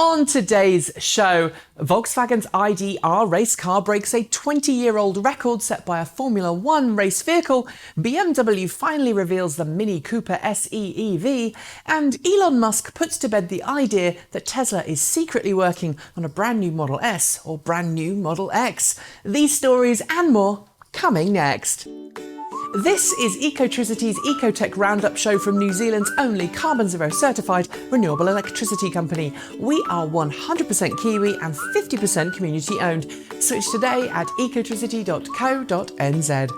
On today's show, Volkswagen's ID.R race car breaks a 20-year-old record set by a Formula One race vehicle, BMW finally reveals the Mini Cooper SE EV, and Elon Musk puts to bed the idea that Tesla is secretly working on a brand new Model S or brand new Model X. These stories and more coming next. This is Ecotricity's EcoTEC Roundup show from New Zealand's only carboNZero certified renewable electricity company. We are 100% Kiwi and 50% community owned. Switch today at ecotricity.co.nz.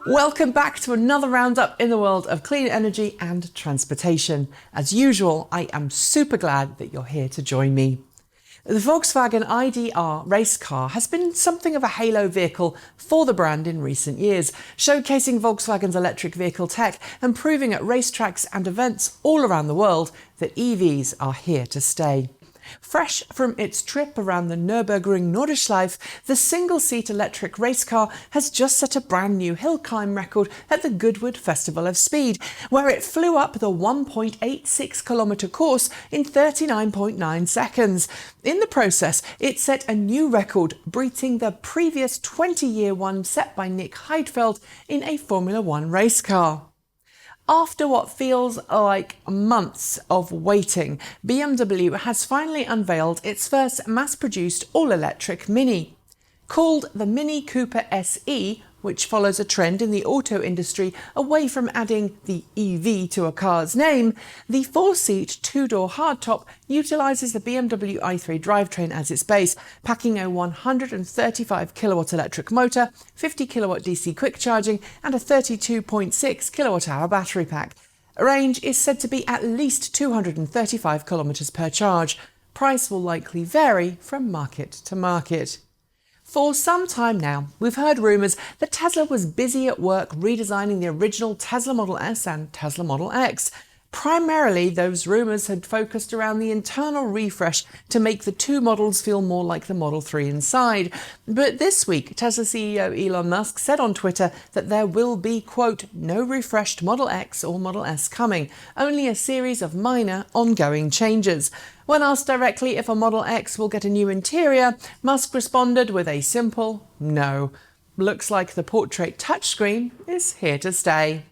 Welcome back to another roundup in the world of clean energy and transportation. As usual, I am super glad that you're here to join me. The Volkswagen ID.R race car has been something of a halo vehicle for the brand in recent years, showcasing Volkswagen's electric vehicle tech and proving at racetracks and events all around the world that EVs are here to stay. Fresh from its trip around the Nürburgring Nordschleife, the single-seat electric race car has just set a brand new hill climb record at the Goodwood Festival of Speed, where it flew up the 1.86-kilometre course in 39.9 seconds. In the process, it set a new record, beating the previous 20-year one set by Nick Heidfeld in a Formula One race car. After what feels like months of waiting, BMW has finally unveiled its first mass-produced all-electric Mini. Called the Mini Cooper SE, which follows a trend in the auto industry away from adding the EV to a car's name, the four-seat, two-door hardtop utilises the BMW i3 drivetrain as its base, packing a 135 kilowatt electric motor, 50 kilowatt DC quick charging and a 32.6 kilowatt hour battery pack. Range is said to be at least 235 kilometers per charge. Price will likely vary from market to market. For some time now, we've heard rumours that Tesla was busy at work redesigning the original Tesla Model S and Tesla Model X. Primarily, those rumours had focused around the internal refresh to make the two models feel more like the Model 3 inside. But this week, Tesla CEO Elon Musk said on Twitter that there will be, quote, no refreshed Model X or Model S coming, only a series of minor, ongoing changes. When asked directly if a Model X will get a new interior, Musk responded with a simple no. Looks like the portrait touchscreen is here to stay.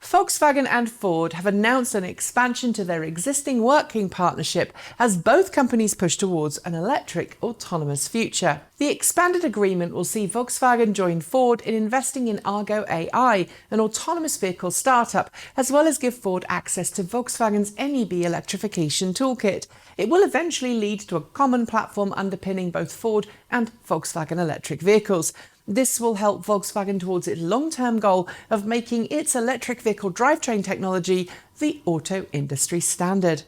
Volkswagen and Ford have announced an expansion to their existing working partnership as both companies push towards an electric, autonomous future. The expanded agreement will see Volkswagen join Ford in investing in Argo AI, an autonomous vehicle startup, as well as give Ford access to Volkswagen's NEB electrification toolkit. It will eventually lead to a common platform underpinning both Ford and Volkswagen electric vehicles. This will help Volkswagen towards its long-term goal of making its electric vehicle drivetrain technology the auto industry standard.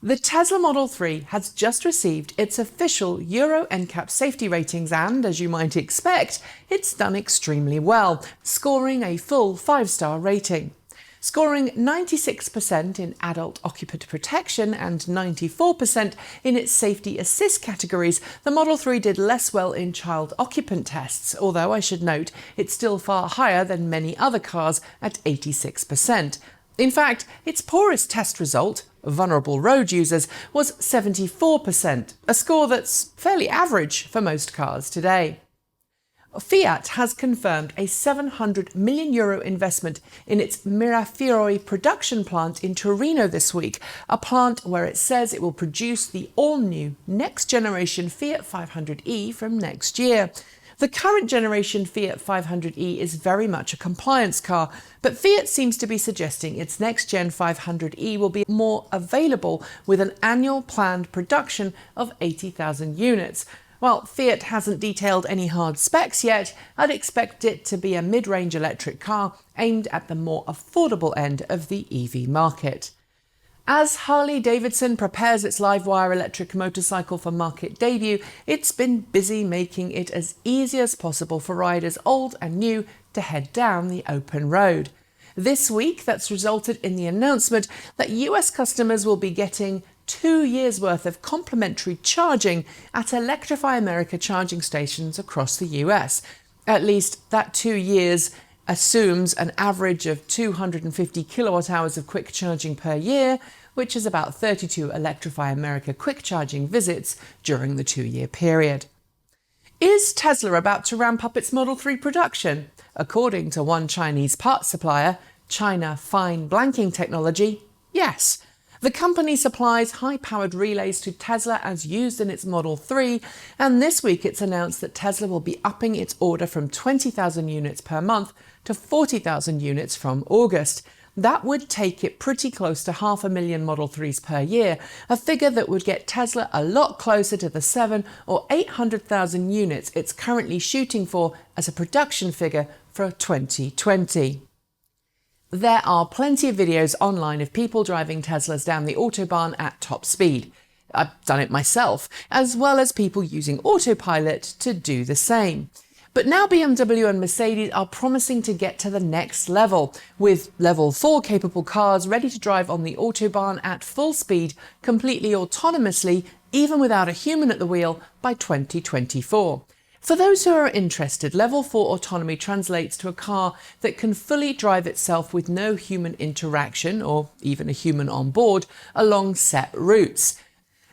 The Tesla Model 3 has just received its official EuroNCAP safety ratings and, as you might expect, it's done extremely well, scoring a full 5-star rating. Scoring 96% in adult occupant protection and 94% in its safety assist categories, the Model 3 did less well in child occupant tests, although I should note it's still far higher than many other cars at 86%. In fact, its poorest test result, vulnerable road users, was 74%, a score that's fairly average for most cars today. FIAT has confirmed a €700 million investment in its Mirafiori production plant in Torino this week, a plant where it says it will produce the all-new next-generation Fiat 500e from next year. The current generation Fiat 500e is very much a compliance car, but Fiat seems to be suggesting its next-gen 500e will be more available with an annual planned production of 80,000 units. While Fiat hasn't detailed any hard specs yet, I'd expect it to be a mid-range electric car aimed at the more affordable end of the EV market. As Harley Davidson prepares its live-wire electric motorcycle for market debut, it's been busy making it as easy as possible for riders old and new to head down the open road. This week, that's resulted in the announcement that US customers will be getting 2 years' worth of complimentary charging at Electrify America charging stations across the US. At least that 2 years assumes an average of 250 kilowatt hours of quick charging per year, which is about 32 Electrify America quick charging visits during the 2-year period. Is Tesla about to ramp up its Model 3 production? According to one Chinese parts supplier, China Fine Blanking Technology, yes. The company supplies high-powered relays to Tesla as used in its Model 3, and this week it's announced that Tesla will be upping its order from 20,000 units per month to 40,000 units from August. That would take it pretty close to 500,000 Model 3s per year, a figure that would get Tesla a lot closer to the 700,000 or 800,000 units it's currently shooting for as a production figure for 2020. There are plenty of videos online of people driving Teslas down the Autobahn at top speed. I've done it myself, as well as people using autopilot to do the same. But now BMW and Mercedes are promising to get to the next level, with level 4 capable cars ready to drive on the Autobahn at full speed, completely autonomously, even without a human at the wheel, by 2024. For those who are interested, level 4 autonomy translates to a car that can fully drive itself with no human interaction, or even a human on board, along set routes.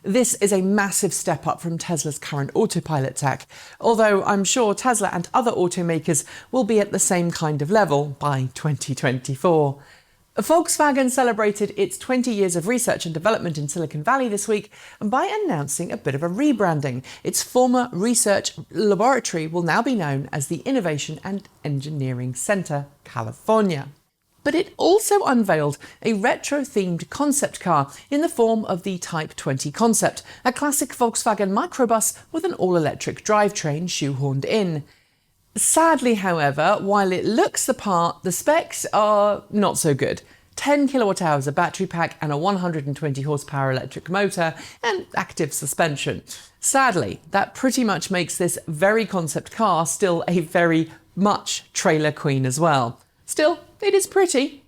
This is a massive step up from Tesla's current autopilot tech, although I'm sure Tesla and other automakers will be at the same kind of level by 2024. Volkswagen celebrated its 20 years of research and development in Silicon Valley this week by announcing a bit of a rebranding. Its former research laboratory will now be known as the Innovation and Engineering Center, California. But it also unveiled a retro-themed concept car in the form of the Type 20 Concept, a classic Volkswagen microbus with an all-electric drivetrain shoehorned in. Sadly, however, while it looks the part, the specs are not so good. 10 kilowatt hours of battery pack and a 120 horsepower electric motor and active suspension. Sadly, that pretty much makes this very concept car still a very much trailer queen as well. Still, it is pretty.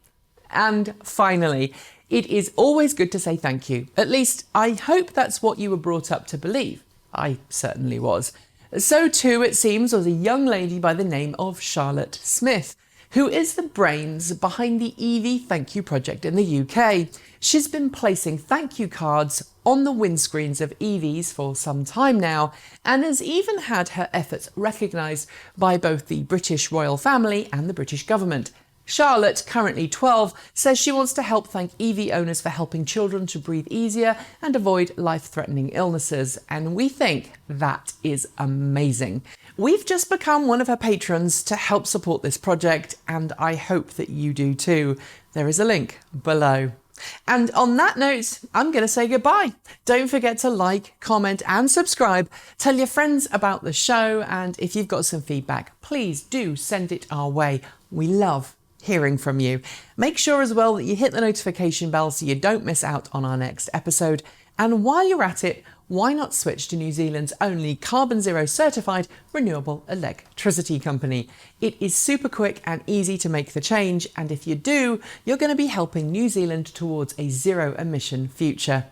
And finally, it is always good to say thank you. At least, I hope that's what you were brought up to believe. I certainly was. So too, it seems, was a young lady by the name of Charlotte Smith, who is the brains behind the EVThankYou Project in the UK. She's been placing thank you cards on the windscreens of EVs for some time now, and has even had her efforts recognised by both the British royal family and the British government. Charlotte, currently 12, says she wants to help thank EV owners for helping children to breathe easier and avoid life-threatening illnesses, and we think that is amazing. We've just become one of her patrons to help support this project, and I hope that you do too. There is a link below. And on that note, I'm going to say goodbye. Don't forget to like, comment and subscribe. Tell your friends about the show, and if you've got some feedback, please do send it our way. We love hearing from you. Make sure as well that you hit the notification bell so you don't miss out on our next episode. And while you're at it, why not switch to New Zealand's only carboNZero certified renewable electricity company? It is super quick and easy to make the change, and if you do, you're going to be helping New Zealand towards a zero emission future.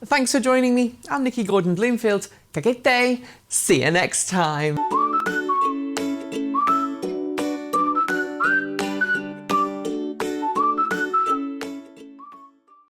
Thanks for joining me. I'm Nikki Gordon-Bloomfield. Ka kite. See you next time.